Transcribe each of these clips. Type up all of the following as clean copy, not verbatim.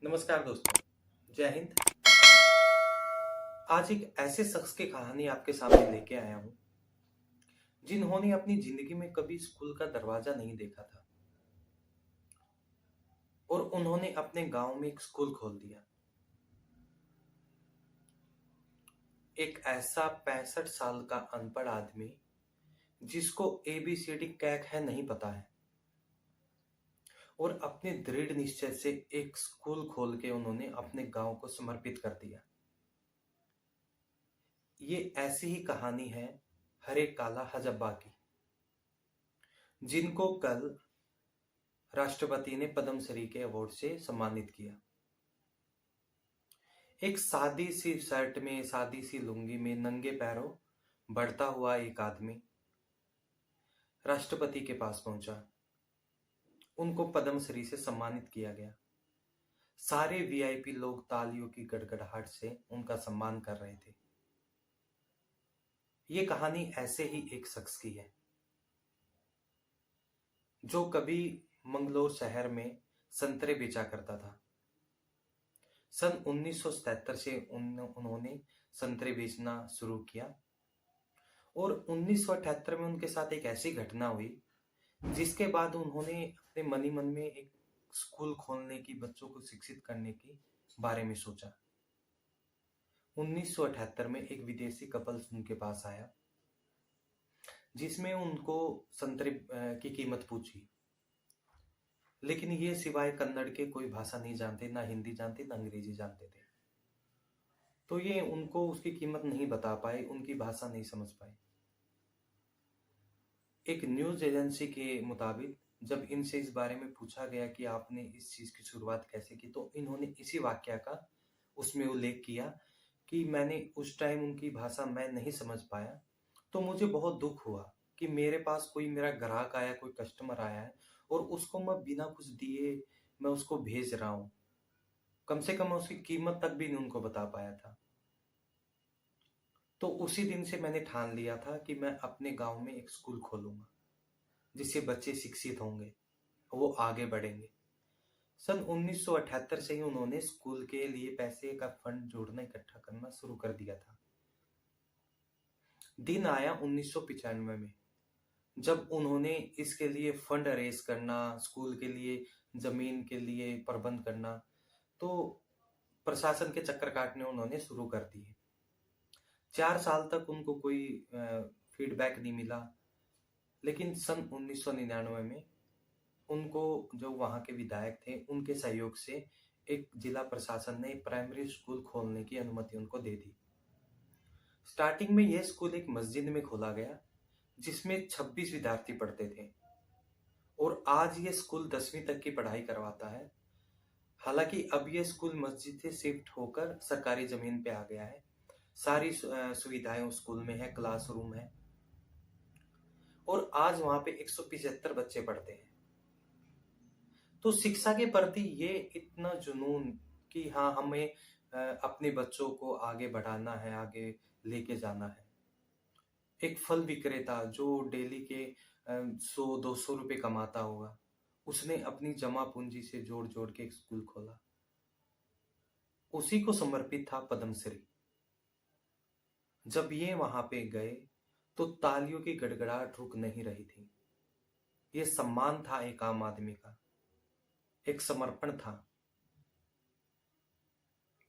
नमस्कार दोस्तों, जय हिंद। आज एक ऐसे शख्स की कहानी आपके सामने लेके आया हूँ, जिन्होंने अपनी जिंदगी में कभी स्कूल का दरवाजा नहीं देखा था और उन्होंने अपने गांव में एक स्कूल खोल दिया। एक ऐसा 65 साल का अनपढ़ आदमी जिसको एबीसीडी कैक है नहीं पता है और अपने दृढ़ निश्चय से एक स्कूल खोल के उन्होंने अपने गांव को समर्पित कर दिया। ये ऐसी ही कहानी है हरे काला हजब्बा की, जिनको कल राष्ट्रपति ने पद्मश्री के अवार्ड से सम्मानित किया। एक सादी सी शर्ट में, सादी सी लुंगी में, नंगे पैरों बढ़ता हुआ एक आदमी राष्ट्रपति के पास पहुंचा। उनको पद्मश्री से सम्मानित किया गया। सारे वीआईपी लोग तालियों की गड़गड़ाहट से उनका सम्मान कर रहे थे। ये कहानी ऐसे ही एक शख्स की है जो कभी मंगलोर शहर में संतरे बेचा करता था। सन 1977 से उन्होंने संतरे बेचना शुरू किया और 1978 में उनके साथ एक ऐसी घटना हुई जिसके बाद उन्होंने अपने मनी मन में एक स्कूल खोलने की, बच्चों को शिक्षित करने के बारे में सोचा। 1978 में एक विदेशी कपल उनके पास आया जिसमें उनको संतरे की कीमत पूछी, लेकिन ये सिवाय कन्नड़ के कोई भाषा नहीं जानते, ना हिंदी जानते, ना अंग्रेजी जानते थे। तो ये उनको उसकी कीमत नहीं बता पाए, उनकी भाषा नहीं समझ पाए। एक न्यूज एजेंसी के मुताबिक जब इनसे इस बारे में पूछा गया कि आपने इस चीज की शुरुआत कैसे की, तो इन्होंने इसी वाक्य का उसमें उल्लेख किया कि मैंने उस टाइम उनकी भाषा मैं नहीं समझ पाया, तो मुझे बहुत दुख हुआ कि मेरे पास कोई मेरा ग्राहक आया, कोई कस्टमर आया है और उसको मैं बिना कुछ दिए मैं उसको भेज रहा हूँ। कम से कम मैं उसकी कीमत तक भी नहीं उनको बता पाया था। तो उसी दिन से मैंने ठान लिया था कि मैं अपने गांव में एक स्कूल खोलूंगा जिससे बच्चे शिक्षित होंगे, वो आगे बढ़ेंगे। सन 1978 से ही उन्होंने स्कूल के लिए पैसे का फंड जोड़ना, इकट्ठा करना शुरू कर दिया था। दिन आया 1995 में, जब उन्होंने इसके लिए फंड अरेज करना, स्कूल के लिए जमीन के लिए प्रबंध करना, तो प्रशासन के चक्कर काटने उन्होंने शुरू कर दिए। 4 साल तक उनको कोई फीडबैक नहीं मिला, लेकिन सन 1999 में उनको, जो वहां के विधायक थे, उनके सहयोग से एक जिला प्रशासन ने प्राइमरी स्कूल खोलने की अनुमति उनको दे दी। स्टार्टिंग में यह स्कूल एक मस्जिद में खोला गया जिसमें 26 विद्यार्थी पढ़ते थे और आज ये स्कूल 10वीं तक की पढ़ाई करवाता है। हालांकि अब ये स्कूल मस्जिद से शिफ्ट होकर सरकारी जमीन पे आ गया है। सारी सुविधाएं उस स्कूल में है, क्लासरूम है और आज वहां पे 175 बच्चे पढ़ते हैं। तो शिक्षा के प्रति ये इतना जुनून कि हाँ, हमें अपने बच्चों को आगे बढ़ाना है, आगे लेके जाना है। एक फल विक्रेता जो डेली के 100-200 रुपए कमाता होगा, उसने अपनी जमा पूंजी से जोड़ जोड़ के एक स्कूल खोला। उसी को समर्पित था पद्मश्री। जब ये वहां पे गए तो तालियों की गड़गड़ाहट रुक नहीं रही थी। ये सम्मान था एक आम आदमी का, एक समर्पण था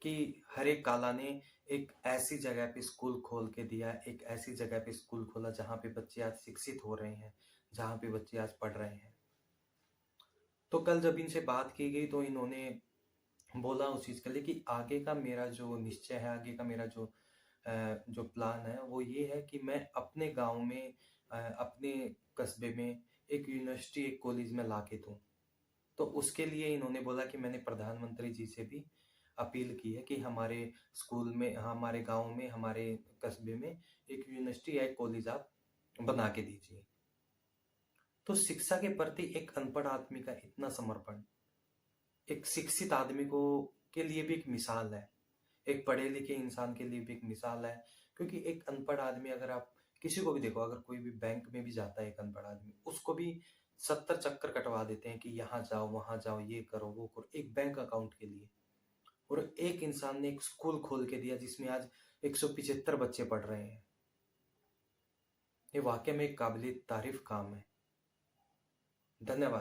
कि हरे काला ने एक ऐसी जगह पे स्कूल खोल के दिया, एक ऐसी जगह पे स्कूल खोला जहां पे बच्चे आज शिक्षित हो रहे हैं, जहां पे बच्चे आज पढ़ रहे हैं। तो कल जब इनसे बात की गई तो इन्होंने बोला उस चीज के लिए कि आगे का मेरा जो निश्चय है, आगे का मेरा जो प्लान है वो ये है कि मैं अपने गांव में, अपने कस्बे में एक यूनिवर्सिटी, एक कॉलेज में ला के दूं। तो उसके लिए इन्होंने बोला कि मैंने प्रधानमंत्री जी से भी अपील की है कि हमारे स्कूल में, हमारे गांव में, हमारे कस्बे में एक यूनिवर्सिटी या एक कॉलेज आप बना के दीजिए। तो शिक्षा के प्रति एक अनपढ़ आदमी का इतना समर्पण एक शिक्षित आदमी को के लिए भी एक मिसाल है, एक पढ़े लिखे इंसान के लिए भी एक मिसाल है। क्योंकि एक अनपढ़ आदमी, अगर आप किसी को भी देखो, अगर कोई भी बैंक में भी जाता है एक अनपढ़ आदमी, उसको भी 70 चक्कर कटवा देते हैं कि यहाँ जाओ, वहां जाओ, ये करो, वो करो, एक बैंक अकाउंट के लिए। और एक इंसान ने एक स्कूल खोल के दिया जिसमें आज 175 बच्चे पढ़ रहे हैं। ये वाकई में एक काबिल तारीफ काम है। धन्यवाद।